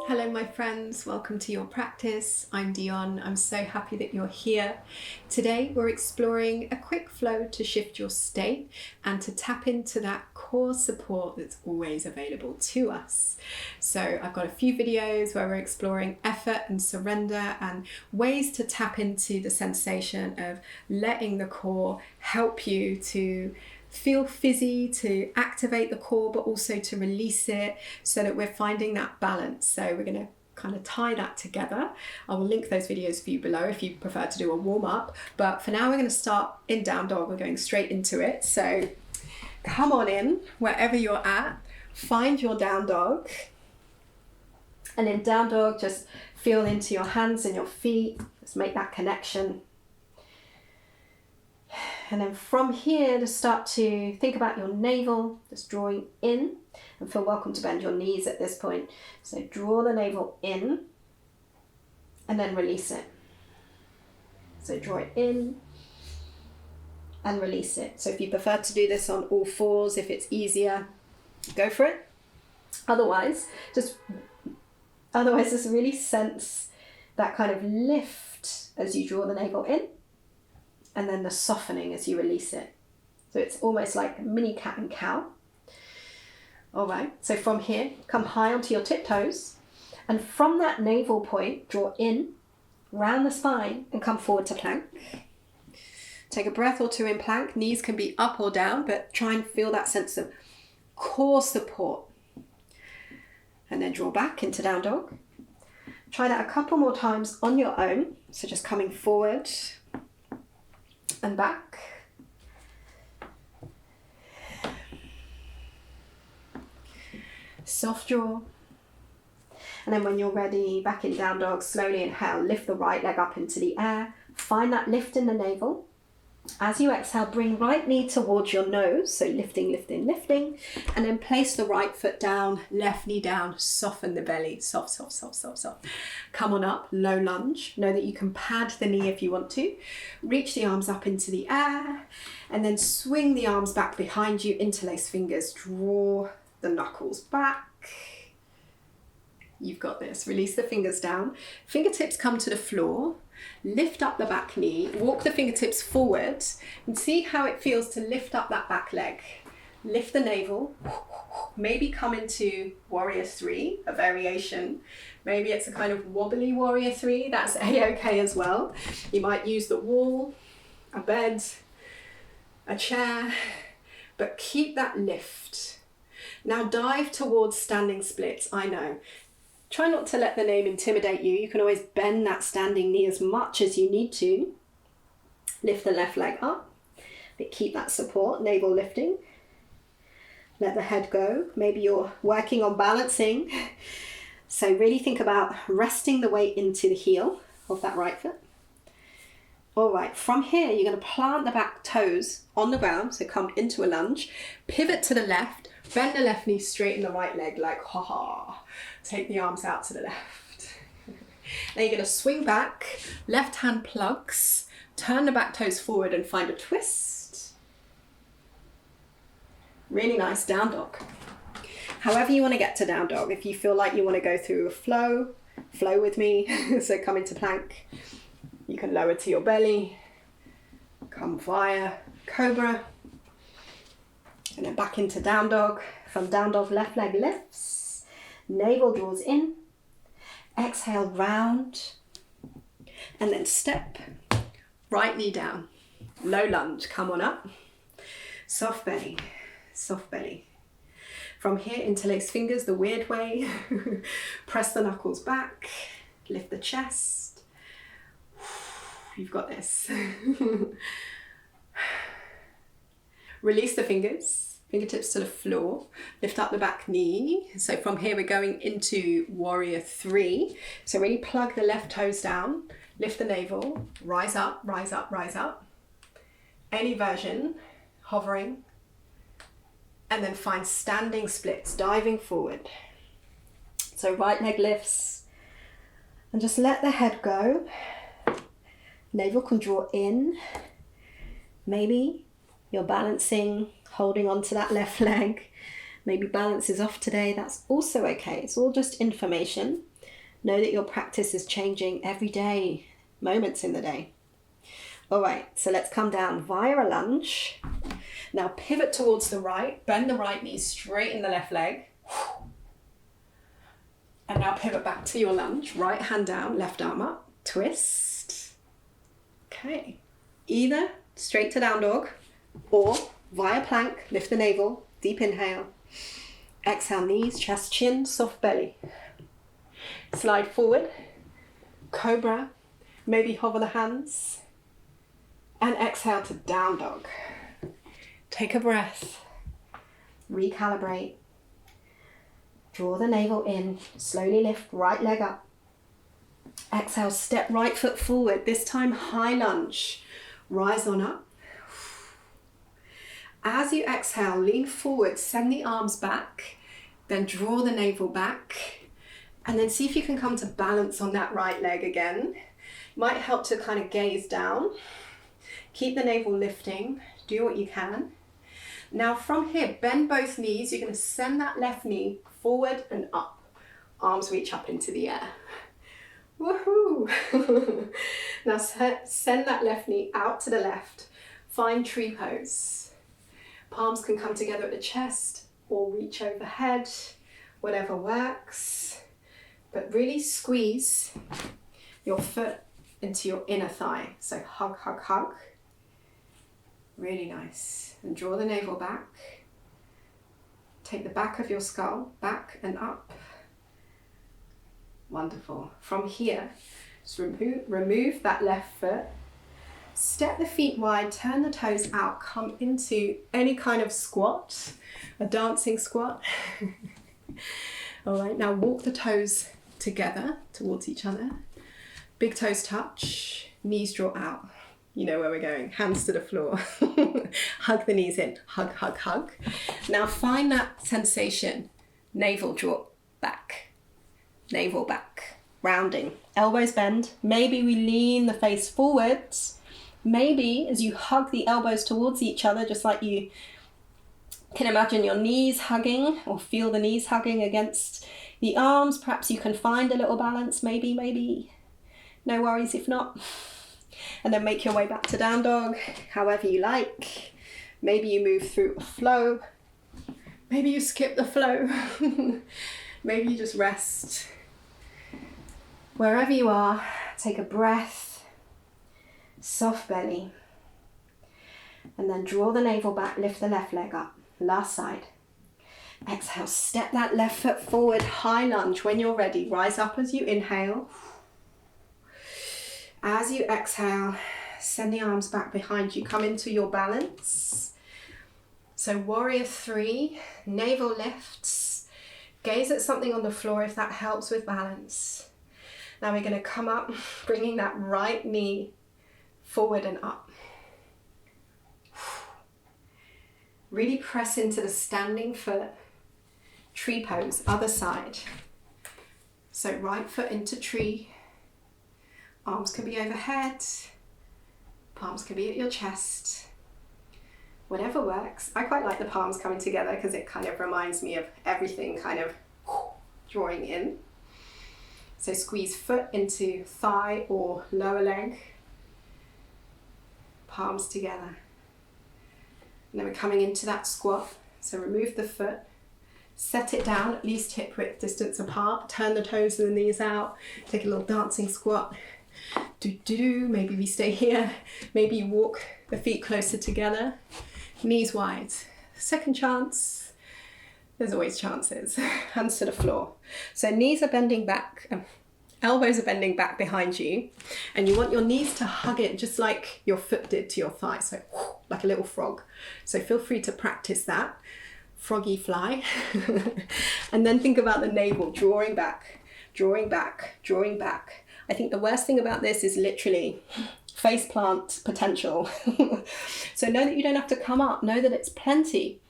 Hello my friends, welcome to your practice. I'm Dionne. I'm so happy that you're here. Today we're exploring a quick flow to shift your state and to tap into that core support that's always available to us. So I've got a few videos where we're exploring effort and surrender and ways to tap into the sensation of letting the core help you to feel fizzy, to activate the core, but also to release it so that we're finding that balance. So we're going to kind of tie that together. I will link those videos for you below if you prefer to do a warm up. But for now, we're going to start in down dog. We're going straight into it. So come on in wherever you're at, find your down dog. And in down dog, just feel into your hands and your feet. Just make that connection. And then from here, to start to think about your navel, just drawing in, and feel welcome to bend your knees at this point. So draw the navel in and then release it. So draw it in and release it. So if you prefer to do this on all fours, if it's easier, go for it. Otherwise, just really sense that kind of lift as you draw the navel in. And then the softening as you release it. So it's almost like a mini cat and cow. All right, so from here, come high onto your tiptoes. And from that navel point, draw in, round the spine, and come forward to plank. Take a breath or two in plank. Knees can be up or down, but try and feel that sense of core support. And then draw back into down dog. Try that a couple more times on your own. So just coming forward and back. Soft jaw. And then when you're ready, back in down dog, slowly inhale, lift the right leg up into the air. Find that lift in the navel. As you exhale, bring right knee towards your nose. So lifting, lifting, lifting. And then place the right foot down, left knee down, soften the belly. Soft, soft, soft, soft, soft. Come on up, low lunge. Know that you can pad the knee if you want to. Reach the arms up into the air. And then swing the arms back behind you, interlace fingers. Draw the knuckles back. You've got this. Release the fingers down. Fingertips come to the floor. Lift up the back knee, walk the fingertips forward and see how it feels to lift up that back leg. Lift the navel, maybe come into warrior three, a variation. Maybe it's a kind of wobbly warrior three, that's a-okay as well. You might use the wall, a bed, a chair, but keep that lift. Now dive towards standing splits, I know. Try not to let the name intimidate you. You can always bend that standing knee as much as you need to. Lift the left leg up, but keep that support, navel lifting. Let the head go. Maybe you're working on balancing. So really think about resting the weight into the heel of that right foot. All right, from here, you're going to plant the back toes on the ground. So come into a lunge, pivot to the left, bend the left knee, straighten the right leg like ha-ha. Take the arms out to the left. Now you're going to swing back, left hand plugs, turn the back toes forward and find a twist. Really nice down dog. However you want to get to down dog, if you feel like you want to go through a flow with me. So come into plank. You can lower to your belly, come via cobra, and then back into down dog. From down dog, left leg lifts, navel draws in, exhale round, and then step, right knee down, low lunge, come on up, soft belly, soft belly. From here, interlace fingers the weird way, press the knuckles back, lift the chest. You've got this. Release the fingers, fingertips to the floor, lift up the back knee. So from here we're going into warrior three. So really plug the left toes down, lift the navel, rise up, rise up, rise up. Any version, hovering. And then find standing splits, diving forward. So right leg lifts and just let the head go. Navel can draw in. Maybe you're balancing, holding on to that left leg. Maybe balance is off today. That's also okay. It's all just information. Know that your practice is changing every day, moments in the day. All right, so let's come down via a lunge. Now pivot towards the right, bend the right knee, straighten the left leg. And now pivot back to your lunge, right hand down, left arm up, twist. Okay, either straight to down dog or via plank, lift the navel, deep inhale. Exhale, knees, chest, chin, soft belly. Slide forward, cobra, maybe hover the hands. And exhale to down dog. Take a breath, recalibrate. Draw the navel in, slowly lift right leg up. Exhale, step right foot forward, this time high lunge. Rise on up. As you exhale, lean forward, send the arms back, then draw the navel back, and then see if you can come to balance on that right leg again. Might help to kind of gaze down. Keep the navel lifting, do what you can. Now from here, bend both knees. You're going to send that left knee forward and up. Arms reach up into the air. Woohoo! Now send that left knee out to the left. Find tree pose. Palms can come together at the chest or reach overhead, whatever works. But really squeeze your foot into your inner thigh. So hug, hug, hug. Really nice. And draw the navel back. Take the back of your skull back and up. Wonderful. From here, just remove that left foot. Step the feet wide, turn the toes out, come into any kind of squat, a dancing squat. All right, now walk the toes together towards each other. Big toes touch, knees draw out. You know where we're going, hands to the floor. Hug the knees in, hug, hug, hug. Now find that sensation, navel draw back, navel back, rounding, elbows bend. Maybe we lean the face forwards. Maybe as you hug the elbows towards each other, just like you can imagine your knees hugging or feel the knees hugging against the arms. Perhaps you can find a little balance, maybe. No worries if not. And then make your way back to down dog, however you like. Maybe you move through a flow. Maybe you skip the flow. Maybe you just rest. Wherever you are, take a breath, soft belly. And then draw the navel back, lift the left leg up. Last side. Exhale, step that left foot forward, high lunge. When you're ready, rise up as you inhale. As you exhale, send the arms back behind you. Come into your balance. So warrior 3, navel lifts. Gaze at something on the floor if that helps with balance. Now we're going to come up, bringing that right knee forward and up. Really press into the standing foot. Tree pose, other side. So right foot into tree. Arms can be overhead, palms can be at your chest, whatever works. I quite like the palms coming together because it kind of reminds me of everything kind of drawing in. So squeeze foot into thigh or lower leg, palms together. And then we're coming into that squat. So remove the foot, set it down at least hip width distance apart, turn the toes and the knees out, take a little dancing squat. Maybe we stay here. Maybe you walk the feet closer together, knees wide. Second chance. There's always chances. Hands to the floor. So knees are bending back, elbows are bending back behind you, and you want your knees to hug it just like your foot did to your thigh. So like a little frog. So feel free to practice that. Froggy fly. And then think about the navel drawing back, drawing back, drawing back. I think the worst thing about this is literally face plant potential. So know that you don't have to come up. Know that it's plenty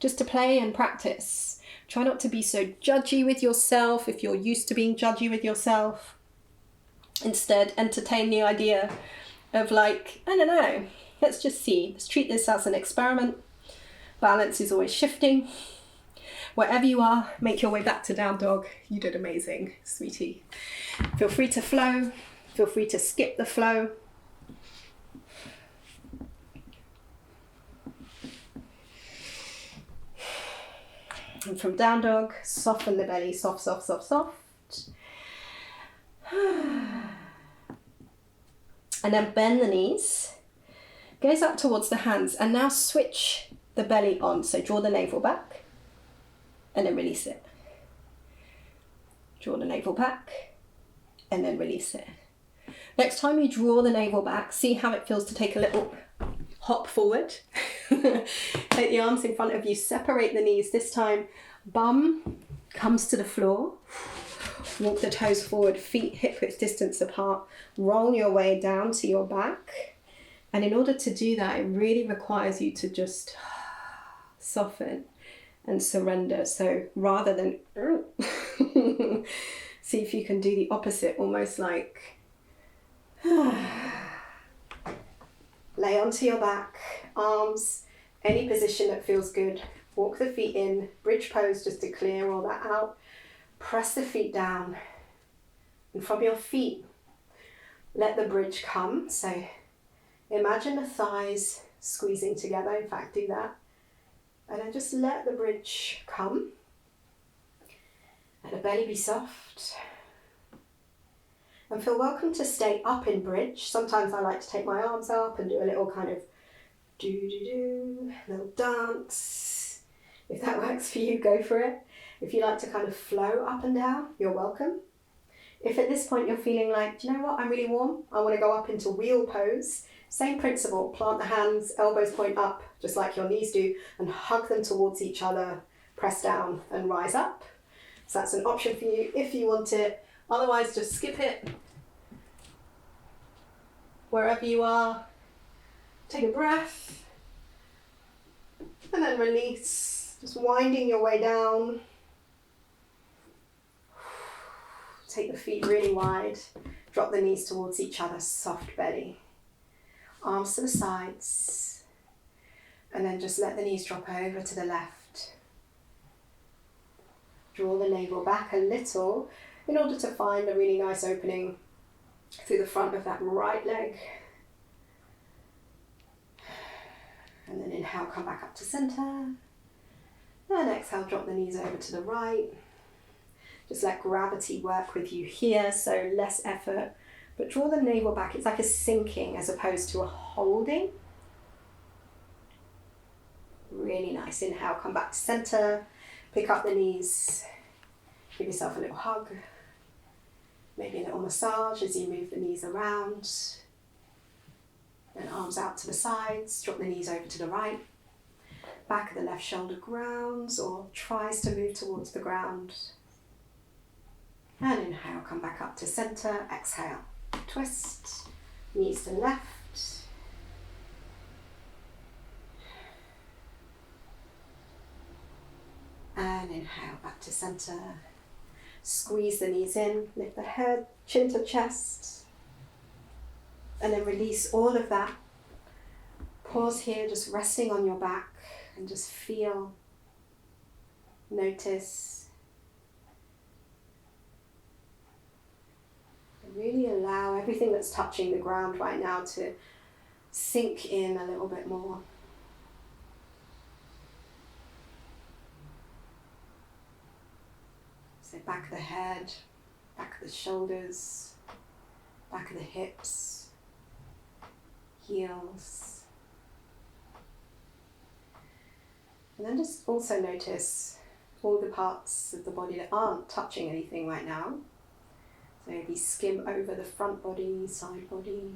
just to play and practice. Try not to be so judgy with yourself if you're used to being judgy with yourself. Instead, entertain the idea of like, I don't know, let's just see. Let's treat this as an experiment. Balance is always shifting. Wherever you are, make your way back to down dog. You did amazing, sweetie. Feel free to flow. Feel free to skip the flow. And from down dog, soften the belly, soft, soft, soft, soft. And then bend the knees. Gaze up towards the hands, and now switch the belly on. So draw the navel back and then release it. Draw the navel back and then release it. Next time you draw the navel back, see how it feels to take a little hop forward. Take the arms in front of you, separate the knees. This time, bum comes to the floor. Walk the toes forward, feet hip width distance apart. Roll your way down to your back. And in order to do that, it really requires you to just soften and surrender. So rather than see if you can do the opposite, almost like lay onto your back, arms, any position that feels good. Walk the feet in, bridge pose just to clear all that out. Press the feet down, and from your feet, let the bridge come. So imagine the thighs squeezing together. In fact, do that. And then just let the bridge come. Let the belly be soft. And feel welcome to stay up in bridge. Sometimes I like to take my arms up and do a little kind of do-do-do, little dance. If that works for you, go for it. If you like to kind of flow up and down, you're welcome. If at this point you're feeling like, do you know what, I'm really warm, I want to go up into wheel pose, same principle, plant the hands, elbows point up, just like your knees do, and hug them towards each other, press down and rise up. So that's an option for you if you want it. Otherwise, just skip it. Wherever you are, take a breath, and then release, just winding your way down. Take the feet really wide, drop the knees towards each other, soft belly. Arms to the sides, and then just let the knees drop over to the left. Draw the navel back a little in order to find a really nice opening through the front of that right leg. And then inhale, come back up to center. And exhale, drop the knees over to the right. Just let gravity work with you here, so less effort. But draw the navel back. It's like a sinking as opposed to a holding. Really nice. Inhale, come back to center. Pick up the knees. Give yourself a little hug. Maybe a little massage as you move the knees around. Then arms out to the sides. Drop the knees over to the right. Back of the left shoulder grounds or tries to move towards the ground. And inhale, come back up to center. Exhale, twist. Knees to left. And inhale, back to center. Squeeze the knees in, lift the head, chin to chest. And then release all of that. Pause here, just resting on your back and just feel, notice. And really allow everything that's touching the ground right now to sink in a little bit more. So back of the head, back of the shoulders, back of the hips, heels. And then just also notice all the parts of the body that aren't touching anything right now. So maybe skim over the front body, side body.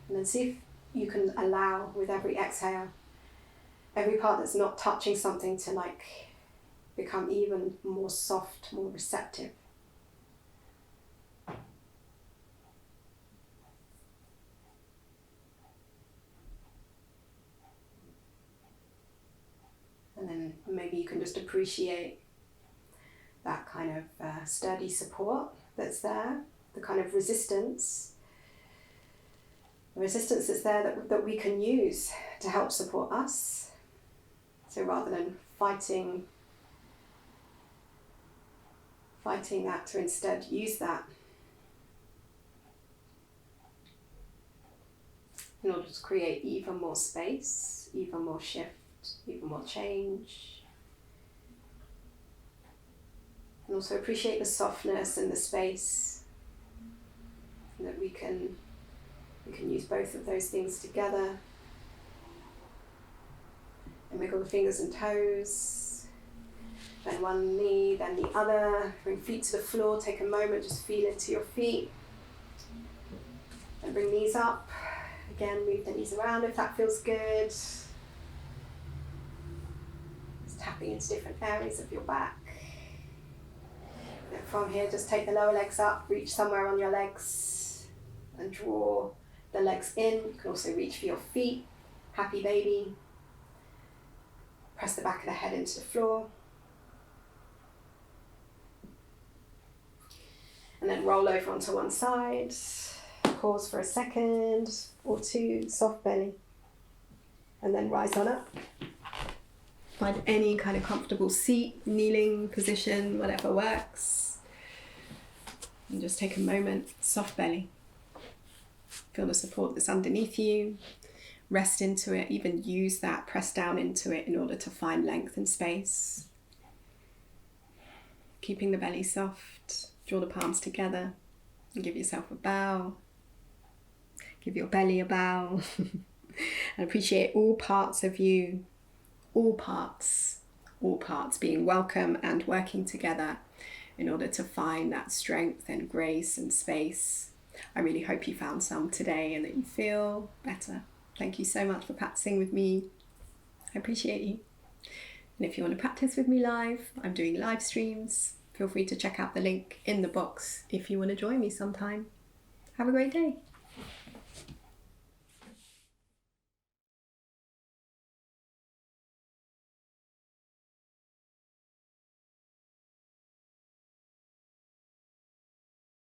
And then see if you can allow, with every exhale, every part that's not touching something to like become even more soft, more receptive. And then maybe you can just appreciate that kind of sturdy support that's there, the kind of resistance. The resistance that's there that we can use to help support us. So rather than fighting that, to instead use that in order to create even more space, even more shift, even more change. And also appreciate the softness and the space, and that we can use both of those things together. And wiggle the fingers and toes. Bend one knee, then the other. Bring feet to the floor. Take a moment, just feel into your feet. And bring knees up. Again, move the knees around if that feels good. Just tapping into different areas of your back. And from here, just take the lower legs up, reach somewhere on your legs, and draw the legs in. You can also reach for your feet. Happy baby. Press the back of the head into the floor. And then roll over onto one side. Pause for a second or two, soft belly. And then rise on up. Find any kind of comfortable seat, kneeling position, whatever works. And just take a moment, soft belly. Feel the support that's underneath you. Rest into it, even use that, press down into it in order to find length and space. Keeping the belly soft, draw the palms together and give yourself a bow. Give your belly a bow. And appreciate all parts of you, all parts being welcome and working together in order to find that strength and grace and space. I really hope you found some today and that you feel better. Thank you so much for practicing with me. I appreciate you. And if you want to practice with me live, I'm doing live streams. Feel free to check out the link in the box if you want to join me sometime. Have a great day.